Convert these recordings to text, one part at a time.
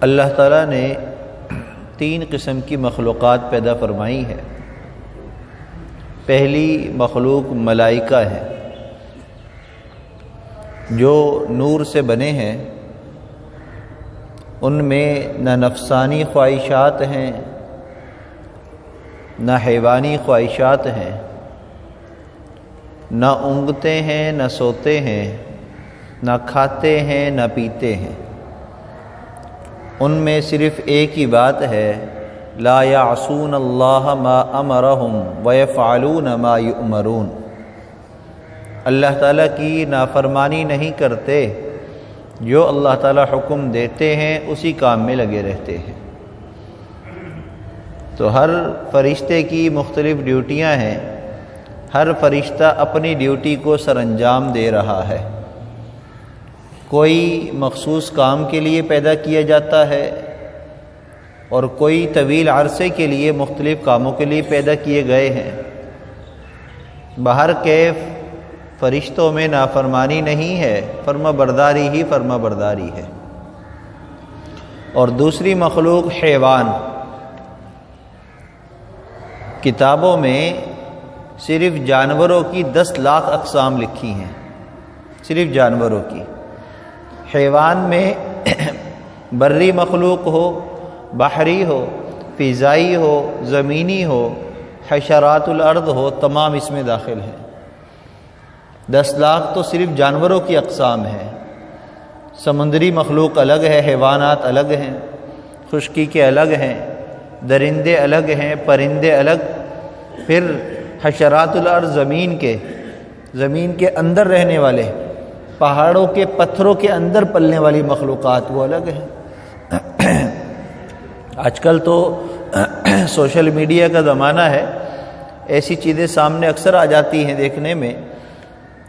اللہ تعالیٰ نے 3 قسم کی مخلوقات پیدا فرمائی ہے۔ پہلی مخلوق ملائکہ ہے جو نور سے بنے ہیں، ان میں نہ نفسانی خواہشات ہیں نہ حیوانی خواہشات ہیں، نہ اونگتے ہیں نہ سوتے ہیں، نہ کھاتے ہیں نہ پیتے ہیں۔ ان میں صرف ایک ہی بات ہے، لا یعصون اللہ ما امرہم ویفعلون ما یؤمرون، اللہ تعالیٰ کی نافرمانی نہیں کرتے، جو اللہ تعالیٰ حکم دیتے ہیں اسی کام میں لگے رہتے ہیں۔ تو ہر فرشتے کی مختلف ڈیوٹیاں ہیں، ہر فرشتہ اپنی ڈیوٹی کو سر انجام دے رہا ہے۔ کوئی مخصوص کام کے لیے پیدا کیا جاتا ہے اور کوئی طویل عرصے کے لیے مختلف کاموں کے لیے پیدا کیے گئے ہیں۔ بہر کیف فرشتوں میں نافرمانی نہیں ہے، فرما برداری ہی فرما برداری ہے۔ اور دوسری مخلوق حیوان، کتابوں میں صرف جانوروں کی 10 لاکھ اقسام لکھی ہیں، صرف جانوروں کی۔ حیوان میں بری مخلوق ہو، بحری ہو، فضائی ہو، زمینی ہو، حشرات الارض ہو، تمام اس میں داخل ہیں۔ 10 لاکھ تو صرف جانوروں کی اقسام ہیں۔ سمندری مخلوق الگ ہے، حیوانات الگ ہیں، خشکی کے الگ ہیں، درندے الگ ہیں، پرندے الگ، پھر حشرات الارض زمین کے اندر رہنے والے، پہاڑوں کے پتھروں کے اندر پلنے والی مخلوقات وہ الگ ہیں۔ آج کل تو سوشل میڈیا کا زمانہ ہے، ایسی چیزیں سامنے اکثر آ جاتی ہیں دیکھنے میں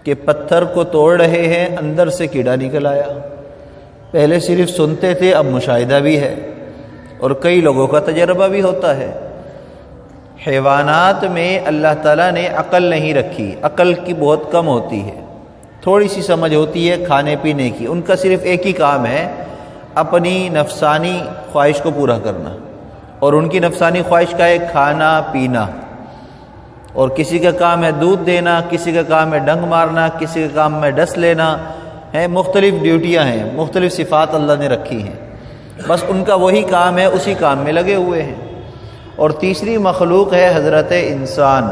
کہ پتھر کو توڑ رہے ہیں، اندر سے کیڑا نکل آیا۔ پہلے صرف سنتے تھے، اب مشاہدہ بھی ہے اور کئی لوگوں کا تجربہ بھی ہوتا ہے۔ حیوانات میں اللہ تعالیٰ نے عقل نہیں رکھی، عقل کی بہت کم ہوتی ہے، تھوڑی سی سمجھ ہوتی ہے کھانے پینے کی۔ ان کا صرف ایک ہی کام ہے، اپنی نفسانی خواہش کو پورا کرنا، اور ان کی نفسانی خواہش کا ہے کھانا پینا۔ اور کسی کا کام ہے دودھ دینا، کسی کا کام ہے ڈنگ مارنا، کسی کا کام ہے ڈس لینا، ہے مختلف ڈیوٹیاں ہیں، مختلف صفات اللہ نے رکھی ہیں، بس ان کا وہی کام ہے، اسی کام میں لگے ہوئے ہیں۔ اور تیسری مخلوق ہے حضرت انسان،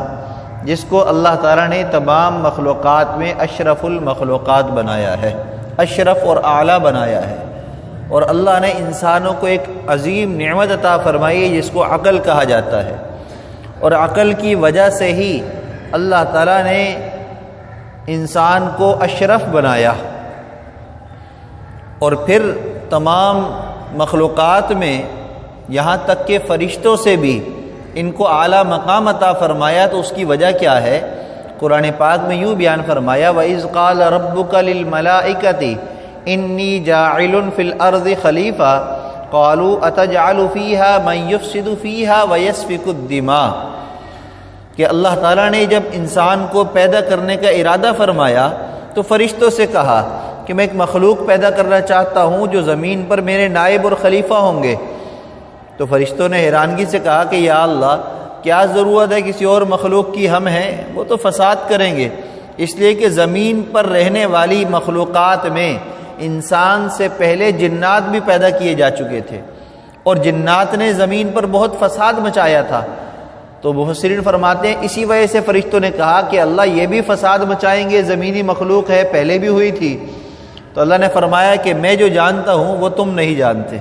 جس کو اللہ تعالیٰ نے تمام مخلوقات میں اشرف المخلوقات بنایا ہے، اشرف اور اعلیٰ بنایا ہے۔ اور اللہ نے انسانوں کو ایک عظیم نعمت عطا فرمائی ہے جس کو عقل کہا جاتا ہے، اور عقل کی وجہ سے ہی اللہ تعالیٰ نے انسان کو اشرف بنایا، اور پھر تمام مخلوقات میں یہاں تک کہ فرشتوں سے بھی ان کو اعلیٰ مقام عطا فرمایا۔ تو اس کی وجہ کیا ہے؟ قرآن پاک میں یوں بیان فرمایا، وَإِذْ قَالَ رَبُّكَ لِلْمَلَائِكَةِ إِنِّي جَاعِلٌ فِي الْأَرْضِ خَلِيفَةً قَالُوا أَتَجْعَلُ فِيهَا مَن يُفْسِدُ فِيهَا وَيَسْفِكُ الدِّمَاءَ، کہ اللہ تعالیٰ نے جب انسان کو پیدا کرنے کا ارادہ فرمایا تو فرشتوں سے کہا کہ میں ایک مخلوق پیدا کرنا چاہتا ہوں جو زمین پر میرے نائب اور خلیفہ ہوں گے۔ تو فرشتوں نے حیرانگی سے کہا کہ یا اللہ، کیا ضرورت ہے کسی اور مخلوق کی، ہم ہیں، وہ تو فساد کریں گے۔ اس لیے کہ زمین پر رہنے والی مخلوقات میں انسان سے پہلے جنات بھی پیدا کیے جا چکے تھے، اور جنات نے زمین پر بہت فساد مچایا تھا۔ تو مفسرین فرماتے ہیں اسی وجہ سے فرشتوں نے کہا کہ اللہ یہ بھی فساد مچائیں گے، زمینی مخلوق ہے، پہلے بھی ہوئی تھی۔ تو اللہ نے فرمایا کہ میں جو جانتا ہوں وہ تم نہیں جانتے۔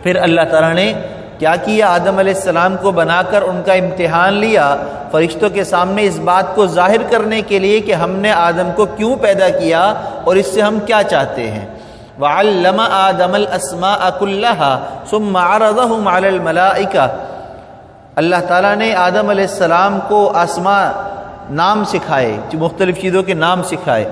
پھر اللہ تعالیٰ نے کیا کیا؟ آدم علیہ السلام کو بنا کر ان کا امتحان لیا فرشتوں کے سامنے، اس بات کو ظاہر کرنے کے لیے کہ ہم نے آدم کو کیوں پیدا کیا اور اس سے ہم کیا چاہتے ہیں۔ وَعَلَّمَ آدَمَ الْأَسْمَاءَ كُلَّهَا ثُمَّ عَرَضَهُمْ عَلَى الْمَلَائِكَةِ، اللہ تعالیٰ نے آدم علیہ السلام کو اسماء نام سکھائے، مختلف چیزوں کے نام سکھائے۔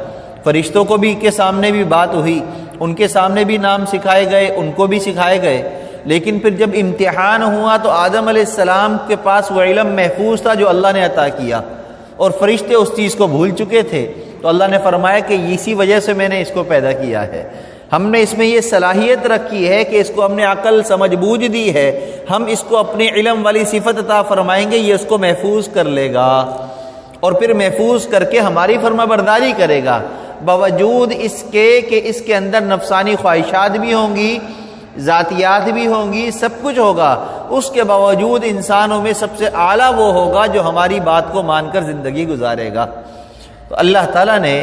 فرشتوں کو بھی کے سامنے بھی بات ہوئی، ان کے سامنے بھی نام سکھائے گئے، ان کو بھی سکھائے گئے۔ لیکن پھر جب امتحان ہوا تو آدم علیہ السلام کے پاس وہ علم محفوظ تھا جو اللہ نے عطا کیا، اور فرشتے اس چیز کو بھول چکے تھے۔ تو اللہ نے فرمایا کہ اسی وجہ سے میں نے اس کو پیدا کیا ہے۔ ہم نے اس میں یہ صلاحیت رکھی ہے کہ اس کو ہم نے عقل سمجھ بوجھ دی ہے، ہم اس کو اپنے علم والی صفت عطا فرمائیں گے، یہ اس کو محفوظ کر لے گا اور پھر محفوظ کر کے ہماری فرما برداری کرے گا، باوجود اس کے کہ اس کے اندر نفسانی خواہشات بھی ہوں گی، ذاتیات بھی ہوں گی، سب کچھ ہوگا، اس کے باوجود انسانوں میں سب سے اعلیٰ وہ ہوگا جو ہماری بات کو مان کر زندگی گزارے گا۔ تو اللہ تعالیٰ نے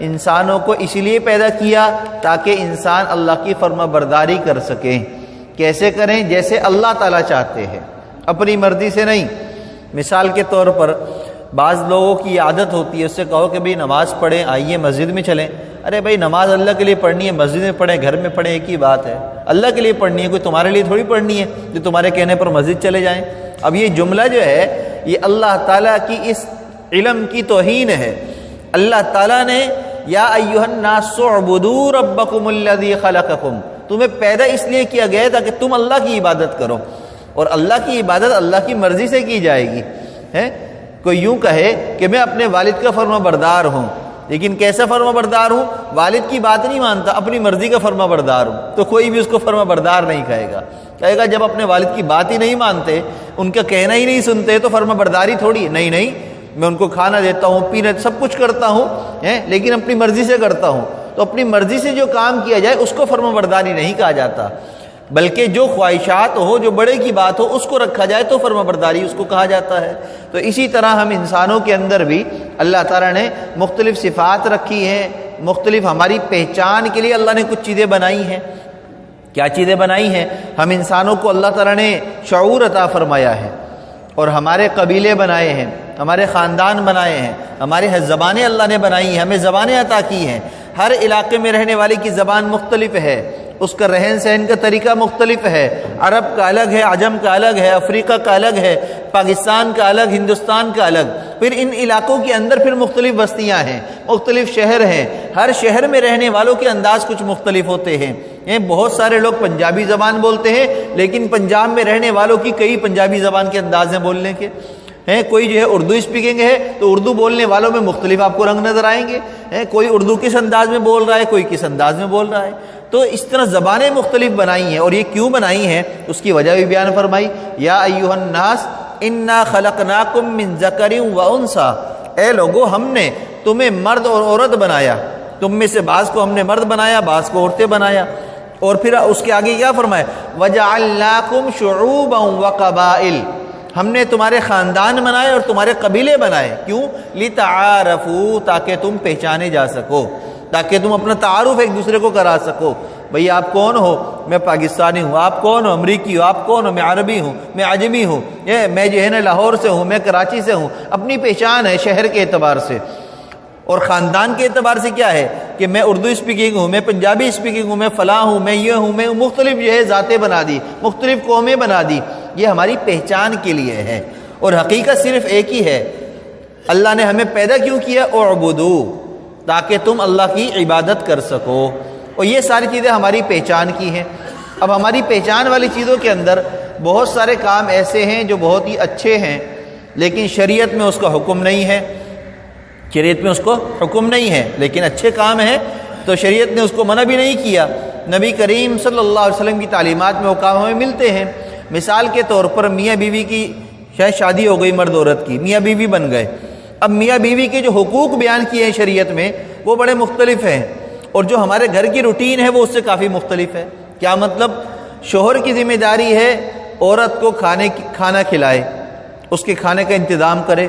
انسانوں کو اسی لیے پیدا کیا تاکہ انسان اللہ کی فرما برداری کر سکیں۔ کیسے کریں؟ جیسے اللہ تعالیٰ چاہتے ہیں، اپنی مرضی سے نہیں۔ مثال کے طور پر بعض لوگوں کی عادت ہوتی ہے، اس سے کہو کہ بھئی نماز پڑھیں، آئیے مسجد میں چلیں۔ ارے بھائی نماز اللہ کے لیے پڑھنی ہے، مسجد میں پڑھیں، گھر میں پڑھیں، ایک ہی بات ہے۔ اللہ کے لیے پڑھنی ہے، کوئی تمہارے لیے تھوڑی پڑھنی ہے جو تمہارے کہنے پر مسجد چلے جائیں۔ اب یہ جملہ جو ہے یہ اللہ تعالیٰ کی اس علم کی توہین ہے۔ اللہ تعالیٰ نے یا ایھا الناس اعبدوا ربکم الذی خلقکم، تمہیں پیدا اس لیے کیا گیا ہے تاکہ تم اللہ کی عبادت کرو، اور اللہ کی عبادت اللہ کی مرضی سے کی جائے گی۔ کوئی یوں کہے کہ میں اپنے والد کا فرما بردار ہوں، لیکن کیسا فرما بردار ہوں؟ والد کی بات نہیں مانتا، اپنی مرضی کا فرما بردار ہوں، تو کوئی بھی اس کو فرما بردار نہیں کہے گا۔ کہے گا جب اپنے والد کی بات ہی نہیں مانتے، ان کا کہنا ہی نہیں سنتے تو فرما برداری تھوڑی؟ نہیں، میں ان کو کھانا دیتا ہوں، پینا، سب کچھ کرتا ہوں، لیکن اپنی مرضی سے کرتا ہوں۔ تو اپنی مرضی سے جو کام کیا جائے اس کو فرما برداری نہیں کہا جاتا، بلکہ جو خواہشات ہو، جو بڑے کی بات ہو، اس کو رکھا جائے تو فرما برداری اس کو کہا جاتا ہے۔ تو اسی طرح ہم انسانوں کے اندر بھی اللہ تعالیٰ نے مختلف صفات رکھی ہیں، مختلف ہماری پہچان کے لیے اللہ نے کچھ چیزیں بنائی ہیں۔ کیا چیزیں بنائی ہیں؟ ہم انسانوں کو اللہ تعالیٰ نے شعور عطا فرمایا ہے، اور ہمارے قبیلے بنائے ہیں، ہمارے خاندان بنائے ہیں، ہماری زبانیں اللہ نے بنائی ہیں، ہمیں زبانیں عطا کی ہیں۔ ہر علاقے میں رہنے والے کی زبان مختلف ہے، اس کا رہن سہن کا طریقہ مختلف ہے، عرب کا الگ ہے، عجم کا الگ ہے، افریقہ کا الگ ہے، پاکستان کا الگ، ہندوستان کا الگ۔ پھر ان علاقوں کے اندر پھر مختلف بستیاں ہیں، مختلف شہر ہیں، ہر شہر میں رہنے والوں کے انداز کچھ مختلف ہوتے ہیں۔ بہت سارے لوگ پنجابی زبان بولتے ہیں، لیکن پنجاب میں رہنے والوں کی کئی پنجابی زبان کے انداز ہیں بولنے کے۔ کوئی جو ہے اردو اسپیکنگ ہے تو اردو بولنے والوں میں مختلف آپ کو رنگ نظر آئیں گے۔ کوئی اردو کس انداز میں بول رہا ہے، کوئی کس انداز میں بول رہا ہے۔ تو اس طرح زبانیں مختلف بنائی ہیں، اور یہ کیوں بنائی ہیں اس کی وجہ بھی بیان فرمائی۔ یا ایھا الناس انا خلقناکم من ذکر و انثی، اے لوگو ہم نے تمہیں مرد اور عورت بنایا، تم میں سے بعض کو ہم نے مرد بنایا، بعض کو عورتیں بنایا۔ اور پھر اس کے آگے کیا فرمایا؟ وجعلناکم شعوبا وقبائل، ہم نے تمہارے خاندان بنائے اور تمہارے قبیلے بنائے۔ کیوں؟ لتعارفوا، تاکہ تم پہچانے جا سکو، تاکہ تم اپنا تعارف ایک دوسرے کو کرا سکو۔ بھئی آپ کون ہو؟ میں پاکستانی ہوں۔ آپ کون ہو؟ امریکی ہو۔ آپ کون ہو؟ میں عربی ہوں، میں عجمی ہوں، میں جو ہے نا لاہور سے ہوں، میں کراچی سے ہوں۔ اپنی پہچان ہے شہر کے اعتبار سے، اور خاندان کے اعتبار سے کیا ہے کہ میں اردو اسپیکنگ ہوں، میں پنجابی اسپیکنگ ہوں، میں فلاں ہوں، میں یہ ہوں، میں مختلف جو ہے ذاتیں بنا دی، مختلف قومیں بنا دی۔ یہ ہماری پہچان کے لیے ہے، اور حقیقت صرف ایک ہی ہے۔ اللہ نے ہمیں پیدا کیوں کیا؟ اعبدوا، تاکہ تم اللہ کی عبادت کر سکو، اور یہ ساری چیزیں ہماری پہچان کی ہیں۔ اب ہماری پہچان والی چیزوں کے اندر بہت سارے کام ایسے ہیں جو بہت ہی اچھے ہیں، لیکن شریعت میں اس کا حکم نہیں ہے، شریعت میں اس کو حکم نہیں ہے، لیکن اچھے کام ہیں تو شریعت نے اس کو منع بھی نہیں کیا۔ نبی کریم صلی اللہ علیہ وسلم کی تعلیمات میں وہ کام ہمیں ملتے ہیں۔ مثال کے طور پر میاں بیوی کی شاید شادی ہو گئی، مرد عورت کی، میاں بیوی بن گئے۔ اب میاں بیوی کے جو حقوق بیان کیے ہیں شریعت میں وہ بڑے مختلف ہیں، اور جو ہمارے گھر کی روٹین ہے وہ اس سے کافی مختلف ہے۔ کیا مطلب؟ شوہر کی ذمہ داری ہے عورت کو کھانا کھلائے، اس کے کھانے کا انتظام کرے،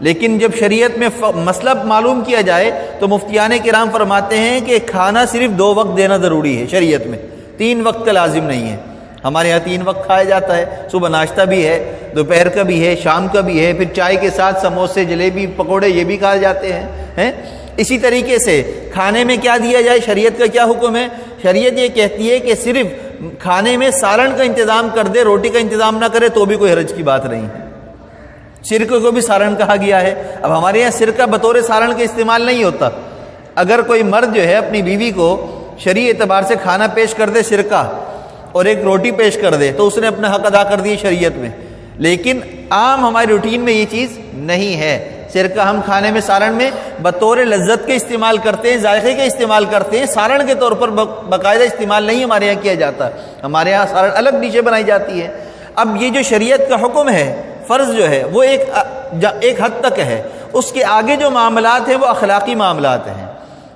لیکن جب شریعت میں مسئلہ معلوم کیا جائے تو مفتیان کرام فرماتے ہیں کہ کھانا صرف 2 وقت دینا ضروری ہے شریعت میں، 3 وقت کا لازم نہیں ہے۔ ہمارے یہاں 3 وقت کھایا جاتا ہے، صبح ناشتہ بھی ہے، دوپہر کا بھی ہے، شام کا بھی ہے، پھر چائے کے ساتھ سموسے، جلیبی، پکوڑے یہ بھی کھائے جاتے ہیں۔ اسی طریقے سے کھانے میں کیا دیا جائے، شریعت کا کیا حکم ہے؟ شریعت یہ کہتی ہے کہ صرف کھانے میں سالن کا انتظام کر دے، روٹی کا انتظام نہ کرے تو بھی کوئی حرج کی بات نہیں ہے۔ سرکے کو بھی سالن کہا گیا ہے۔ اب ہمارے یہاں سرکہ بطور سالن کا استعمال نہیں ہوتا۔ اگر کوئی مرد جو ہے اپنی بیوی کو شرعی اعتبار سے کھانا پیش کر دے، سرکہ اور ایک روٹی پیش کر دے، تو اس نے اپنا حق ادا کر دیا شریعت میں، لیکن عام ہماری روٹین میں یہ چیز نہیں ہے۔ سرکہ ہم کھانے میں سالن میں بطور لذت کے استعمال کرتے ہیں، ذائقے کے استعمال کرتے ہیں، سالن کے طور پر باقاعدہ استعمال نہیں ہمارے یہاں کیا جاتا، ہمارے یہاں سالن الگ ڈشیں بنائی جاتی ہے۔ اب یہ جو شریعت کا حکم ہے، فرض جو ہے وہ ایک حد تک ہے، اس کے آگے جو معاملات ہیں وہ اخلاقی معاملات ہیں،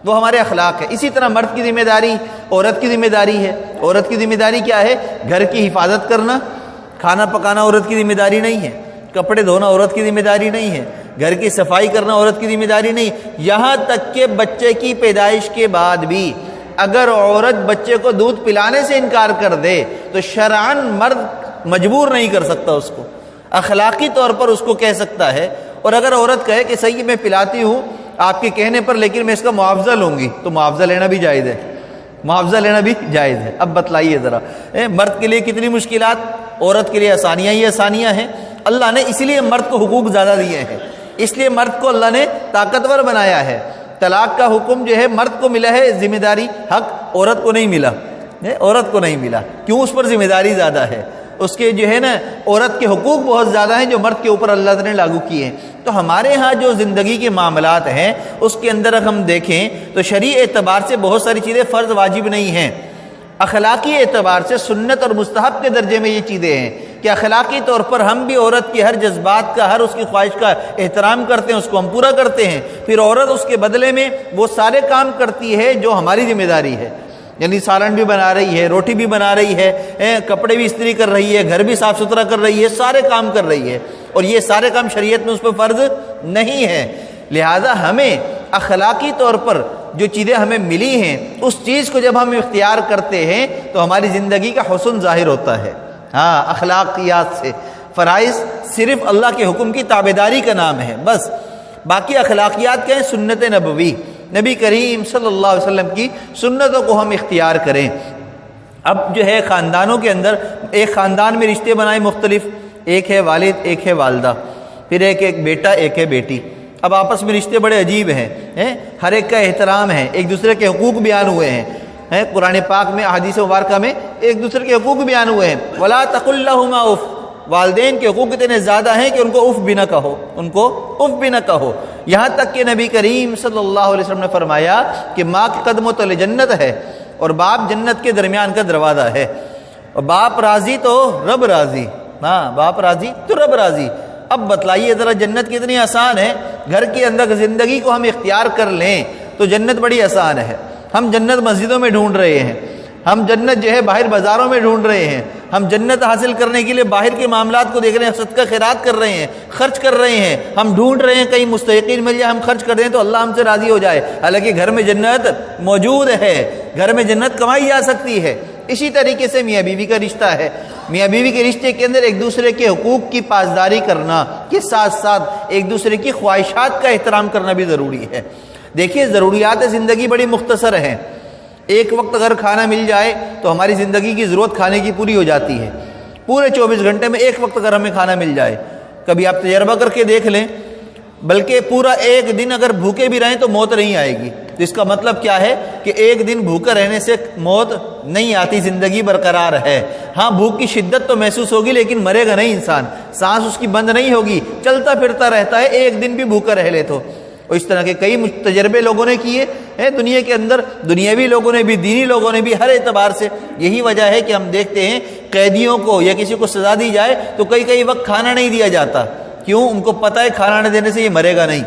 وہ ہمارے اخلاق ہے۔ اسی طرح مرد کی ذمہ داری عورت کی ذمہ داری ہے۔ عورت کی ذمہ داری کیا ہے؟ گھر کی حفاظت کرنا، کھانا پکانا عورت کی ذمہ داری نہیں ہے، کپڑے دھونا عورت کی ذمہ داری نہیں ہے، گھر کی صفائی کرنا عورت کی ذمہ داری نہیں، یہاں تک کہ بچے کی پیدائش کے بعد بھی اگر عورت بچے کو دودھ پلانے سے انکار کر دے تو شرعاً مرد مجبور نہیں کر سکتا اس کو، اخلاقی طور پر اس کو کہہ سکتا ہے۔ اور اگر عورت کہے کہ صحیح میں پلاتی ہوں آپ کے کہنے پر لیکن میں اس کا معاوضہ لوں گی، تو معاوضہ لینا بھی جائز ہے، معاوضہ لینا بھی جائز ہے۔ اب بتلائیے ذرا، مرد کے لیے کتنی مشکلات، عورت کے لیے آسانیاں ہی آسانیاں ہیں۔ اللہ نے اسی لیے مرد کو حقوق زیادہ دیے ہیں، اس لیے مرد کو اللہ نے طاقتور بنایا ہے۔ طلاق کا حکم جو ہے مرد کو ملا ہے ذمہ داری، حق عورت کو نہیں ملا، عورت کو نہیں ملا، کیوں؟ اس پر ذمہ داری زیادہ ہے، اس کے جو ہے نا عورت کے حقوق بہت زیادہ ہیں جو مرد کے اوپر اللہ نے لاگو کیے ہیں۔ تو ہمارے ہاں جو زندگی کے معاملات ہیں اس کے اندر اگر ہم دیکھیں تو شرعی اعتبار سے بہت ساری چیزیں فرض واجب نہیں ہیں، اخلاقی اعتبار سے سنت اور مستحب کے درجے میں یہ چیزیں ہیں کہ اخلاقی طور پر ہم بھی عورت کی ہر جذبات کا، ہر اس کی خواہش کا احترام کرتے ہیں، اس کو ہم پورا کرتے ہیں، پھر عورت اس کے بدلے میں وہ سارے کام کرتی ہے جو ہماری ذمہ داری ہے، یعنی سالن بھی بنا رہی ہے، روٹی بھی بنا رہی ہے، کپڑے بھی استری کر رہی ہے، گھر بھی صاف ستھرا کر رہی ہے، سارے کام کر رہی ہے، اور یہ سارے کام شریعت میں اس پہ فرض نہیں ہے۔ لہذا ہمیں اخلاقی طور پر جو چیزیں ہمیں ملی ہیں اس چیز کو جب ہم اختیار کرتے ہیں تو ہماری زندگی کا حسن ظاہر ہوتا ہے۔ ہاں، اخلاقیات سے فرائض صرف اللہ کے حکم کی تابعداری کا نام ہے بس، باقی اخلاقیات کیا ہیں؟ سنت نبوی، نبی کریم صلی اللہ علیہ وسلم کی سنتوں کو ہم اختیار کریں۔ اب جو ہے خاندانوں کے اندر ایک خاندان میں رشتے بنائے مختلف، ایک ہے والد، ایک ہے والدہ، پھر ایک بیٹا، ایک ہے بیٹی۔ اب آپس میں رشتے بڑے عجیب ہیں، ہر ایک کا احترام ہے، ایک دوسرے کے حقوق بیان ہوئے ہیں، قرآن پاک میں احادیث مبارکہ میں ایک دوسرے کے حقوق بیان ہوئے ہیں۔ وَلَا تَقُلْ لَهُمَا اُفْ، والدین کے حقوق اتنے زیادہ ہیں کہ ان کو اف بھی نہ کہو، ان کو اف بھی نہ کہو، یہاں تک کہ نبی کریم صلی اللہ علیہ وسلم نے فرمایا کہ ماں کے قدموں تلے جنت ہے اور باپ جنت کے درمیان کا دروازہ ہے، اور باپ راضی تو رب راضی، ہاں باپ راضی تو رب راضی۔ اب بتلائیے ذرا، جنت کتنی آسان ہے، گھر کے اندر زندگی کو ہم اختیار کر لیں تو جنت بڑی آسان ہے۔ ہم جنت مسجدوں میں ڈھونڈ رہے ہیں، ہم جنت جو ہے باہر بازاروں میں ڈھونڈ رہے ہیں، ہم جنت حاصل کرنے کے لیے باہر کے معاملات کو دیکھ رہے ہیں، صدقہ خیرات کر رہے ہیں، خرچ کر رہے ہیں، ہم ڈھونڈ رہے ہیں کہیں مستحقین مل جائے، ہم خرچ کر دیں تو اللہ ہم سے راضی ہو جائے، حالانکہ گھر میں جنت موجود ہے، گھر میں جنت کمائی جا سکتی ہے۔ اسی طریقے سے میاں بیوی کا رشتہ ہے، میاں بیوی کے رشتے کے اندر ایک دوسرے کے حقوق کی پاسداری کرنا کے ساتھ ساتھ ایک دوسرے کی خواہشات کا احترام کرنا بھی ضروری ہے۔ دیکھیے ضروریات زندگی بڑی مختصر ہیں، ایک وقت اگر کھانا مل جائے تو ہماری زندگی کی ضرورت کھانے کی پوری ہو جاتی ہے، پورے 24 گھنٹے میں ایک وقت اگر ہمیں کھانا مل جائے، کبھی آپ تجربہ کر کے دیکھ لیں، بلکہ پورا ایک دن اگر بھوکے بھی رہیں تو موت نہیں آئے گی، تو اس کا مطلب کیا ہے کہ ایک دن بھوکا رہنے سے موت نہیں آتی، زندگی برقرار ہے۔ ہاں بھوک کی شدت تو محسوس ہوگی لیکن مرے گا نہیں انسان، سانس اس کی بند نہیں ہوگی، چلتا پھرتا رہتا ہے، ایک دن بھی بھوکا رہ لے تو۔ اور اس طرح کے کئی تجربے لوگوں نے کیے ہیں دنیا کے اندر، دنیاوی لوگوں نے بھی، دینی لوگوں نے بھی، ہر اعتبار سے۔ یہی وجہ ہے کہ ہم دیکھتے ہیں قیدیوں کو یا کسی کو سزا دی جائے تو کئی وقت کھانا نہیں دیا جاتا، کیوں؟ ان کو پتہ ہے کھانا نہ دینے سے یہ مرے گا نہیں،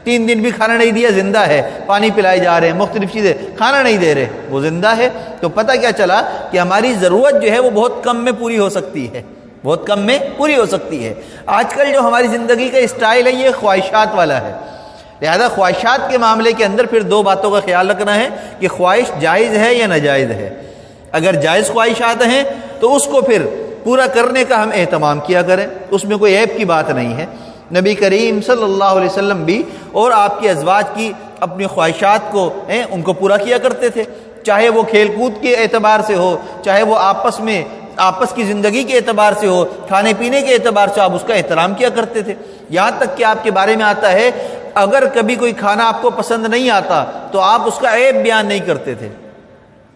3 دن بھی کھانا نہیں دیا، زندہ ہے، پانی پلائے جا رہے ہیں، مختلف چیزیں، کھانا نہیں دے رہے، وہ زندہ ہے۔ تو پتہ کیا چلا کہ ہماری ضرورت جو ہے وہ بہت کم میں پوری ہو سکتی ہے، بہت کم میں پوری ہو سکتی ہے۔ آج کل جو ہماری زندگی کا اسٹائل ہے یہ خواہشات والا ہے، لہذا خواہشات کے معاملے کے اندر پھر 2 باتوں کا خیال رکھنا ہے کہ خواہش جائز ہے یا ناجائز ہے۔ اگر جائز خواہشات ہیں تو اس کو پھر پورا کرنے کا ہم اہتمام کیا کریں، اس میں کوئی عیب کی بات نہیں ہے۔ نبی کریم صلی اللہ علیہ وسلم بھی اور آپ کے ازواج کی اپنی خواہشات کو ان کو پورا کیا کرتے تھے، چاہے وہ کھیل کود کے اعتبار سے ہو، چاہے وہ آپس کی زندگی کے اعتبار سے ہو، کھانے پینے کے اعتبار سے آپ اس کا احترام کیا کرتے تھے۔ یہاں تک کہ آپ کے بارے میں آتا ہے اگر کبھی کوئی کھانا آپ کو پسند نہیں آتا تو آپ اس کا عیب بیان نہیں کرتے تھے،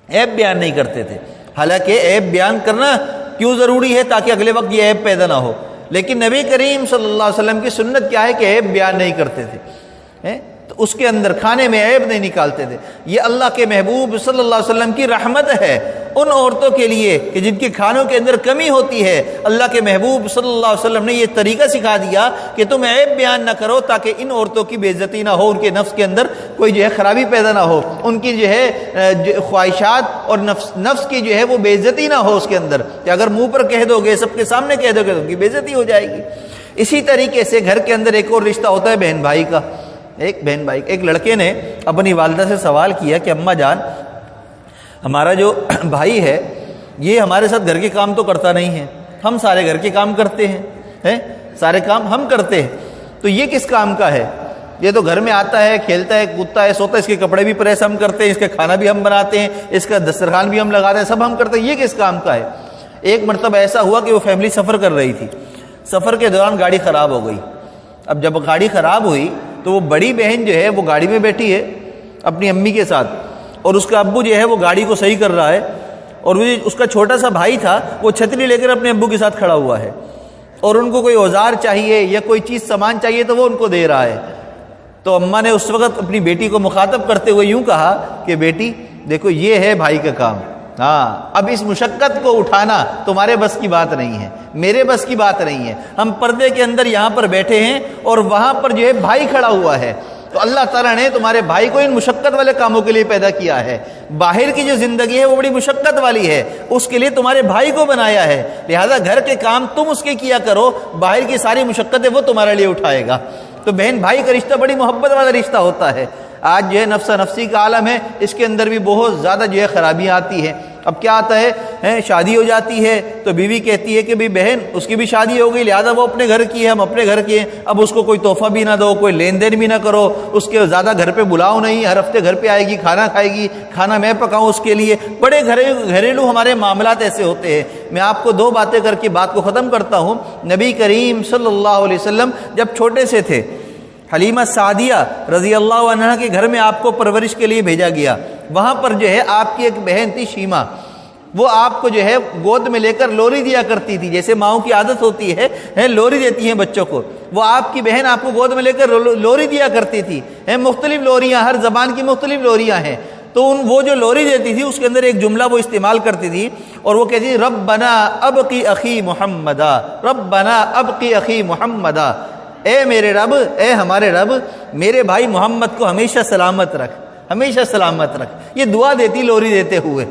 عیب بیان نہیں کرتے تھے۔ حالانکہ عیب بیان کرنا کیوں ضروری ہے؟ تاکہ اگلے وقت یہ عیب پیدا نہ ہو، لیکن نبی کریم صلی اللہ علیہ وسلم کی سنت کیا ہے کہ عیب بیان نہیں کرتے تھے، تو اس کے اندر کھانے میں عیب نہیں نکالتے تھے۔ یہ اللہ کے محبوب صلی اللہ علیہ وسلم کی رحمت ہے ان عورتوں کے لیے کہ جن کے کھانوں کے اندر کمی ہوتی ہے۔ اللہ کے محبوب صلی اللہ علیہ وسلم نے یہ طریقہ سکھا دیا کہ تم عیب بیان نہ کرو تاکہ ان عورتوں کی بے عزتی نہ ہو، ان کے نفس کے اندر کوئی جو ہے خرابی پیدا نہ ہو، ان کی جو ہے خواہشات اور نفس کی جو ہے وہ بے عزتی نہ ہو اس کے اندر، کہ اگر منہ پر کہہ دو گے، سب کے سامنے کہہ دو گے تو ان کی بے عزتی ہو جائے گی۔ اسی طریقے سے گھر کے اندر ایک اور رشتہ ہوتا ہے بہن بھائی کا۔ ایک لڑکے نے اپنی والدہ سے سوال کیا کہ اماں جان، ہمارا جو بھائی ہے یہ ہمارے ساتھ گھر کے کام تو کرتا نہیں ہے، ہم سارے گھر کے کام کرتے ہیں، سارے کام ہم کرتے ہیں، تو یہ کس کام کا ہے؟ یہ تو گھر میں آتا ہے، کھیلتا ہے، کودتا ہے، سوتا ہے، اس کے کپڑے بھی پریس ہم کرتے ہیں، اس کا کھانا بھی ہم بناتے ہیں، اس کا دسترخوان بھی ہم لگاتے ہیں، سب ہم کرتے ہیں، یہ کس کام کا ہے؟ ایک مرتبہ ایسا ہوا کہ وہ فیملی سفر کر رہی تھی، سفر کے دوران گاڑی خراب ہو گئی۔ اب جب گاڑی خراب ہوئی تو وہ بڑی بہن جو ہے وہ گاڑی میں بیٹھی ہے اپنی امی کے ساتھ، اور اس کا ابو جو ہے وہ گاڑی کو صحیح کر رہا ہے، اور وہ اس کا چھوٹا سا بھائی تھا وہ چھتری لے کر اپنے ابو کے ساتھ کھڑا ہوا ہے، اور ان کو کوئی اوزار چاہیے یا کوئی چیز سامان چاہیے تو وہ ان کو دے رہا ہے۔ تو اماں نے اس وقت اپنی بیٹی کو مخاطب کرتے ہوئے یوں کہا کہ بیٹی دیکھو یہ ہے بھائی کا کام، اب اس مشقت کو اٹھانا تمہارے بس کی بات نہیں ہے، میرے بس کی بات نہیں ہے۔ ہم پردے کے اندر یہاں پر بیٹھے ہیں اور وہاں پر جو ہے بھائی کھڑا ہوا ہے، تو اللہ تعالیٰ نے تمہارے بھائی کو ان مشقت والے کاموں کے لیے پیدا کیا ہے۔ باہر کی جو زندگی ہے وہ بڑی مشقت والی ہے، اس کے لیے تمہارے بھائی کو بنایا ہے، لہذا گھر کے کام تم اس کے کیا کرو، باہر کی ساری مشقتیں وہ تمہارے لیے اٹھائے گا۔ تو بہن بھائی کا رشتہ بڑی محبت والا رشتہ ہوتا ہے۔ آج جو ہے نفسا نفسی کا عالم ہے، اس کے اندر بھی بہت زیادہ جو ہے خرابیاں آتی ہیں۔ اب کیا آتا ہے، شادی ہو جاتی ہے تو بیوی کہتی ہے کہ بھی بہن اس کی بھی شادی ہو گئی، لہذا وہ اپنے گھر کی ہے، ہم اپنے گھر کے ہیں، اب اس کو کوئی تحفہ بھی نہ دو، کوئی لین دین بھی نہ کرو، اس کے زیادہ گھر پہ بلاؤ نہیں، ہر ہفتے گھر پہ آئے گی، کھانا کھائے گی، کھانا میں پکاؤں اس کے لیے۔ بڑے گھریلو ہمارے معاملات ایسے ہوتے ہیں۔ میں آپ کو دو باتیں کر کے بات کو ختم کرتا ہوں۔ نبی کریم صلی اللہ علیہ وسلم جب چھوٹے سے تھے، حلیمہ سعدیہ رضی اللہ عنہ کے گھر میں آپ کو پرورش کے لیے بھیجا گیا۔ وہاں پر جو ہے آپ کی ایک بہن تھی شیمہ، وہ آپ کو جو ہے گود میں لے کر لوری دیا کرتی تھی، جیسے ماؤں کی عادت ہوتی ہے لوری دیتی ہیں بچوں کو، وہ آپ کی بہن آپ کو گود میں لے کر لوری دیا کرتی تھی۔ مختلف لوریاں، ہر زبان کی مختلف لوریاں ہیں، تو وہ جو لوری دیتی تھی اس کے اندر ایک جملہ وہ استعمال کرتی تھی، اور وہ کہتی تھی ربنا ابقی اخی محمدا، ربنا ابقی اخی محمدا، اے میرے رب، اے ہمارے رب، میرے بھائی محمد کو ہمیشہ سلامت رکھ، ہمیشہ سلامت رکھ۔ یہ دعا دیتی لوری دیتے ہوئے۔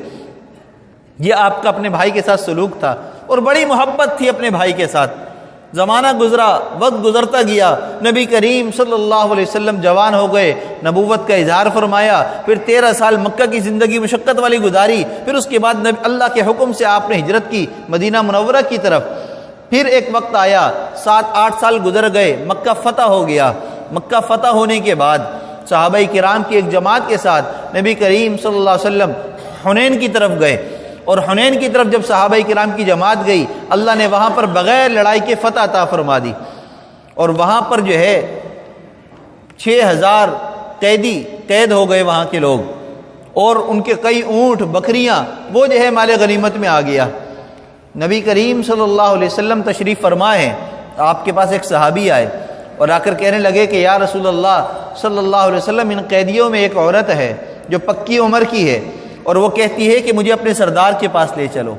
یہ آپ کا اپنے بھائی کے ساتھ سلوک تھا، اور بڑی محبت تھی اپنے بھائی کے ساتھ۔ زمانہ گزرا، وقت گزرتا گیا، نبی کریم صلی اللہ علیہ وسلم جوان ہو گئے، نبوت کا اظہار فرمایا، پھر 13 سال مکہ کی زندگی مشقت والی گزاری، پھر اس کے بعد اللہ کے حکم سے آپ نے ہجرت کی مدینہ منورہ کی طرف۔ پھر ایک وقت آیا، 7-8 سال گزر گئے، مکہ فتح ہو گیا۔ مکہ فتح ہونے کے بعد صحابہ کرام کی ایک جماعت کے ساتھ نبی کریم صلی اللہ علیہ وسلم حنین کی طرف گئے، اور حنین کی طرف جب صحابہ کرام کی جماعت گئی، اللہ نے وہاں پر بغیر لڑائی کے فتح عطا فرما دی، اور وہاں پر جو ہے 6000 قید ہو گئے وہاں کے لوگ، اور ان کے کئی اونٹ بکریاں وہ جو ہے مال غنیمت میں آ گیا۔ نبی کریم صلی اللہ علیہ وسلم تشریف فرما ہے، آپ کے پاس ایک صحابی آئے اور آ کر کہنے لگے کہ یا رسول اللہ صلی اللہ علیہ وسلم، ان قیدیوں میں ایک عورت ہے جو پکی عمر کی ہے، اور وہ کہتی ہے کہ مجھے اپنے سردار کے پاس لے چلو۔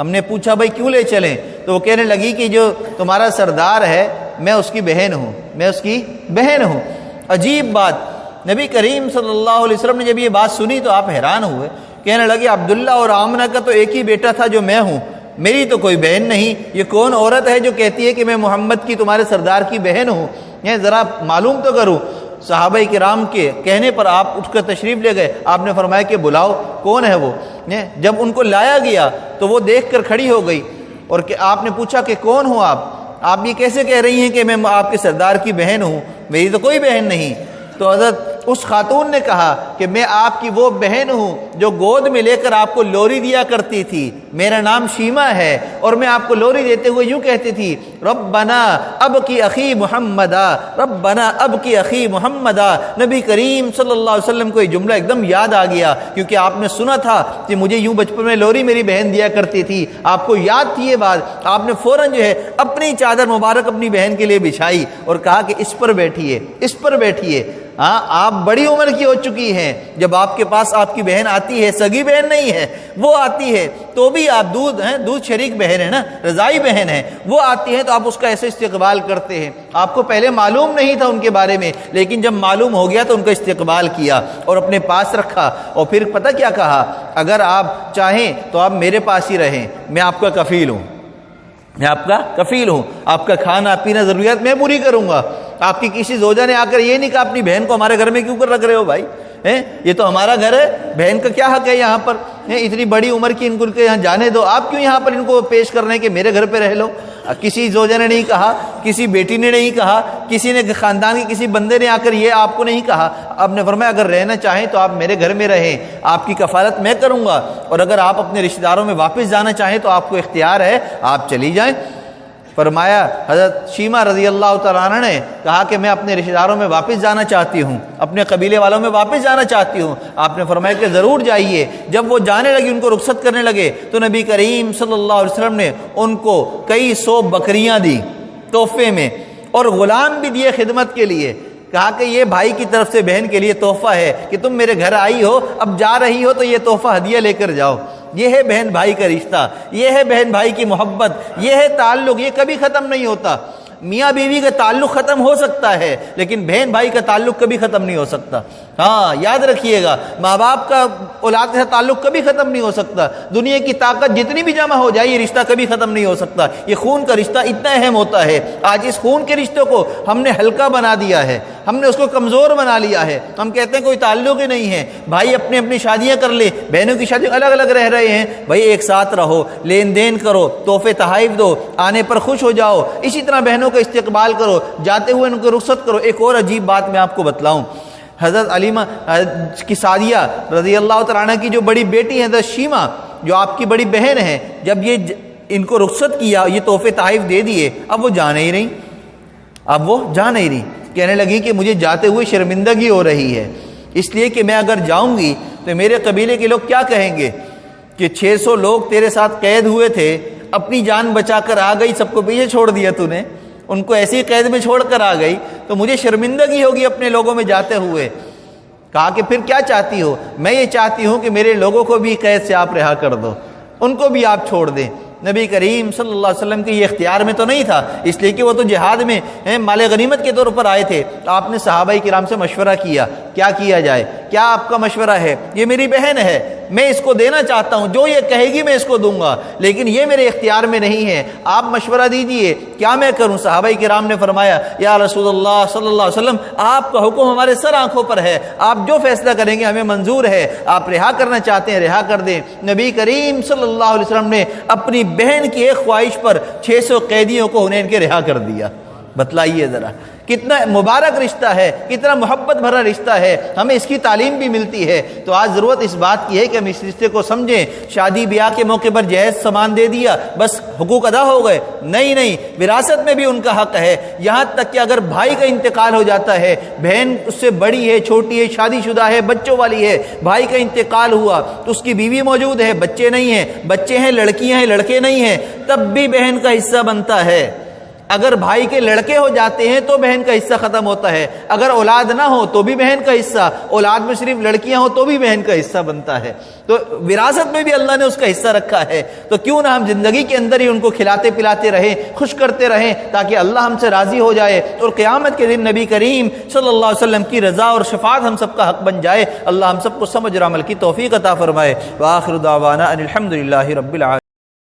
ہم نے پوچھا بھائی کیوں لے چلیں؟ تو وہ کہنے لگی کہ جو تمہارا سردار ہے میں اس کی بہن ہوں، میں اس کی بہن ہوں۔ عجیب بات، نبی کریم صلی اللہ علیہ وسلم نے جب یہ بات سنی تو آپ حیران ہوئے، کہنے لگے عبداللہ اور آمنہ کا تو ایک ہی بیٹا تھا جو میں ہوں، میری تو کوئی بہن نہیں، یہ کون عورت ہے جو کہتی ہے کہ میں محمد کی تمہارے سردار کی بہن ہوں؟ یہ ذرا معلوم تو کروں۔ صحابہ کرام کے کہنے پر آپ اٹھ کر تشریف لے گئے، آپ نے فرمایا کہ بلاؤ کون ہے وہ۔ جب ان کو لایا گیا تو وہ دیکھ کر کھڑی ہو گئی، اور کہ آپ نے پوچھا کہ کون ہو آپ یہ کیسے کہہ رہی ہیں کہ میں آپ کے سردار کی بہن ہوں؟ میری تو کوئی بہن نہیں۔ تو حضرت اس خاتون نے کہا کہ میں آپ کی وہ بہن ہوں جو گود میں لے کر آپ کو لوری دیا کرتی تھی، میرا نام شیما ہے، اور میں آپ کو لوری دیتے ہوئے یوں کہتی تھی ربنا اب کی اخی محمدا، ربنا اب کی اخی محمدا۔ نبی کریم صلی اللہ علیہ وسلم کو یہ جملہ ایک دم یاد آ گیا، کیونکہ آپ نے سنا تھا کہ مجھے یوں بچپن میں لوری میری بہن دیا کرتی تھی، آپ کو یاد تھی یہ بات۔ آپ نے فوراً جو ہے اپنی چادر مبارک اپنی بہن کے لیے بچھائی اور کہا کہ اس پر بیٹھیے، اس پر بیٹھیے۔ ہاں، آپ بڑی عمر کی ہو چکی ہیں، جب آپ کے پاس آپ کی بہن آتی ہے، سگی بہن نہیں ہے، وہ آتی ہے تو بھی آپ دودھ شریک بہن ہے نا، رضائی بہن ہے، وہ آتی ہے تو آپ اس کا ایسے استقبال کرتے ہیں۔ آپ کو پہلے معلوم نہیں تھا ان کے بارے میں، لیکن جب معلوم ہو گیا تو ان کا استقبال کیا اور اپنے پاس رکھا، اور پھر پتہ کیا کہا، اگر آپ چاہیں تو آپ میرے پاس ہی رہیں، میں آپ کا کفیل ہوں، میں آپ کا کفیل ہوں، آپ کا کھانا پینا ضروریات میں پوری کروں گا۔ آپ کی کسی زوجہ نے آ کر یہ نہیں کہا اپنی بہن کو ہمارے گھر میں کیوں کر رکھ رہے ہو بھائی، یہ تو ہمارا گھر ہے، بہن کا کیا حق ہے یہاں پر، اتنی بڑی عمر کی ان کو یہاں جانے دو، آپ کیوں یہاں پر ان کو پیش کر رہے ہیں کہ میرے گھر پہ رہ لو۔ کسی زوجہ نے نہیں کہا، کسی بیٹی نے نہیں کہا، کسی نے خاندان کے کسی بندے نے آ کر یہ آپ کو نہیں کہا۔ آپ نے فرمایا اگر رہنا چاہیں تو آپ میرے گھر میں رہیں، آپ کی کفالت میں کروں گا، اور اگر آپ اپنے رشتہ داروں میں واپس جانا چاہیں تو آپ کو اختیار ہے، آپ چلی جائیں۔ فرمایا حضرت شیما رضی اللہ تعالیٰ عنہ نے کہا کہ میں اپنے رشتہ داروں میں واپس جانا چاہتی ہوں، اپنے قبیلے والوں میں واپس جانا چاہتی ہوں۔ آپ نے فرمایا کہ ضرور جائیے۔ جب وہ جانے لگی، ان کو رخصت کرنے لگے، تو نبی کریم صلی اللہ علیہ وسلم نے ان کو کئی 100 بکریاں دی تحفے میں، اور غلام بھی دیے خدمت کے لیے۔ کہا کہ یہ بھائی کی طرف سے بہن کے لیے تحفہ ہے کہ تم میرے گھر آئی ہو، اب جا رہی ہو تو یہ تحفہ ہدیہ لے کر جاؤ۔ یہ ہے بہن بھائی کا رشتہ، یہ ہے بہن بھائی کی محبت، یہ ہے تعلق، یہ کبھی ختم نہیں ہوتا۔ میاں بیوی کا تعلق ختم ہو سکتا ہے، لیکن بہن بھائی کا تعلق کبھی ختم نہیں ہو سکتا۔ ہاں، یاد رکھیے گا، ماں باپ کا اولاد کے ساتھ تعلق کبھی ختم نہیں ہو سکتا۔ دنیا کی طاقت جتنی بھی جمع ہو جائے، یہ رشتہ کبھی ختم نہیں ہو سکتا۔ یہ خون کا رشتہ اتنا اہم ہوتا ہے۔ آج اس خون کے رشتے کو ہم نے ہلکا بنا دیا ہے، ہم نے اس کو کمزور بنا لیا ہے۔ ہم کہتے ہیں کوئی تعلق ہی نہیں ہے، بھائی اپنی اپنی شادیاں کر لے، بہنوں کی شادی الگ الگ رہ رہے ہیں، بھائی ایک ساتھ رہو، لین دین کرو، تحفے تحائف دو، آنے پر خوش ہو جاؤ، اسی طرح بہنوں کا استقبال کرو، جاتے ہوئے ان کو رخصت کرو۔ ایک اور عجیب بات میں آپ کو بتلاؤں، حضرت علیمہ کی سعدیہ رضی اللہ تعالیٰ عنہ کی جو بڑی بیٹی ہے حضرت شیما، جو آپ کی بڑی بہن ہے، جب یہ ان کو رخصت کیا، یہ تحفے تحائف دے دیے، اب وہ جا نہیں رہی، اب وہ جا نہیں رہی، کہنے لگی کہ مجھے جاتے ہوئے شرمندگی ہو رہی ہے، اس لیے کہ میں اگر جاؤں گی تو میرے قبیلے کے لوگ کیا کہیں گے کہ 600 لوگ تیرے ساتھ قید ہوئے تھے، اپنی جان بچا کر آ گئی، سب کو پیچھے چھوڑ دیا تو نے، ان کو ایسی قید میں چھوڑ کر آ گئی، تو مجھے شرمندگی ہوگی اپنے لوگوں میں جاتے ہوئے۔ کہا کہ پھر کیا چاہتی ہو؟ میں یہ چاہتی ہوں کہ میرے لوگوں کو بھی قید سے آپ رہا کر دو، ان کو بھی آپ چھوڑ دیں۔ نبی کریم صلی اللہ علیہ وسلم کے یہ اختیار میں تو نہیں تھا، اس لیے کہ وہ تو جہاد میں مال غنیمت کے طور پر آئے تھے۔ آپ نے صحابہ کرام سے مشورہ کیا، کیا کیا جائے، کیا آپ کا مشورہ ہے؟ یہ میری بہن ہے، میں اس کو دینا چاہتا ہوں، جو یہ کہے گی میں اس کو دوں گا، لیکن یہ میرے اختیار میں نہیں ہے، آپ مشورہ دیجئے، کیا میں کروں؟ صحابہ کرام نے فرمایا یا رسول اللہ صلی اللہ علیہ وسلم، آپ کا حکم ہمارے سر آنکھوں پر ہے، آپ جو فیصلہ کریں گے ہمیں منظور ہے، آپ رہا کرنا چاہتے ہیں رہا کر دیں۔ نبی کریم صلی اللہ علیہ وسلم نے اپنی بہن کی ایک خواہش پر 600 قیدیوں کو انہیں ان کے رہا کر دیا۔ بتلائیے ذرا کتنا مبارک رشتہ ہے، کتنا محبت بھرا رشتہ ہے، ہمیں اس کی تعلیم بھی ملتی ہے۔ تو آج ضرورت اس بات کی ہے کہ ہم اس رشتے کو سمجھیں۔ شادی بیاہ کے موقع پر جہیز سامان دے دیا، بس حقوق ادا ہو گئے؟ نہیں، وراثت میں بھی ان کا حق ہے۔ یہاں تک کہ اگر بھائی کا انتقال ہو جاتا ہے، بہن اس سے بڑی ہے، چھوٹی ہے، شادی شدہ ہے، بچوں والی ہے، بھائی کا انتقال ہوا تو اس کی بیوی موجود ہے، بچے نہیں ہیں، بچے ہیں، لڑکیاں ہیں، لڑکے نہیں ہیں، تب بھی بہن کا حصہ بنتا ہے۔ اگر بھائی کے لڑکے ہو جاتے ہیں تو بہن کا حصہ ختم ہوتا ہے، اگر اولاد نہ ہو تو بھی بہن کا حصہ، اولاد میں صرف لڑکیاں ہو تو بھی بہن کا حصہ بنتا ہے۔ تو وراثت میں بھی اللہ نے اس کا حصہ رکھا ہے، تو کیوں نہ ہم زندگی کے اندر ہی ان کو کھلاتے پلاتے رہیں، خوش کرتے رہیں، تاکہ اللہ ہم سے راضی ہو جائے اور قیامت کے دن نبی کریم صلی اللہ علیہ وسلم کی رضا اور شفاعت ہم سب کا حق بن جائے۔ اللہ ہم سب کو سمجھ اور عمل کی توفیق عطا فرمائے۔ وآخر دعوانا ان الحمد للہ رب العالمین۔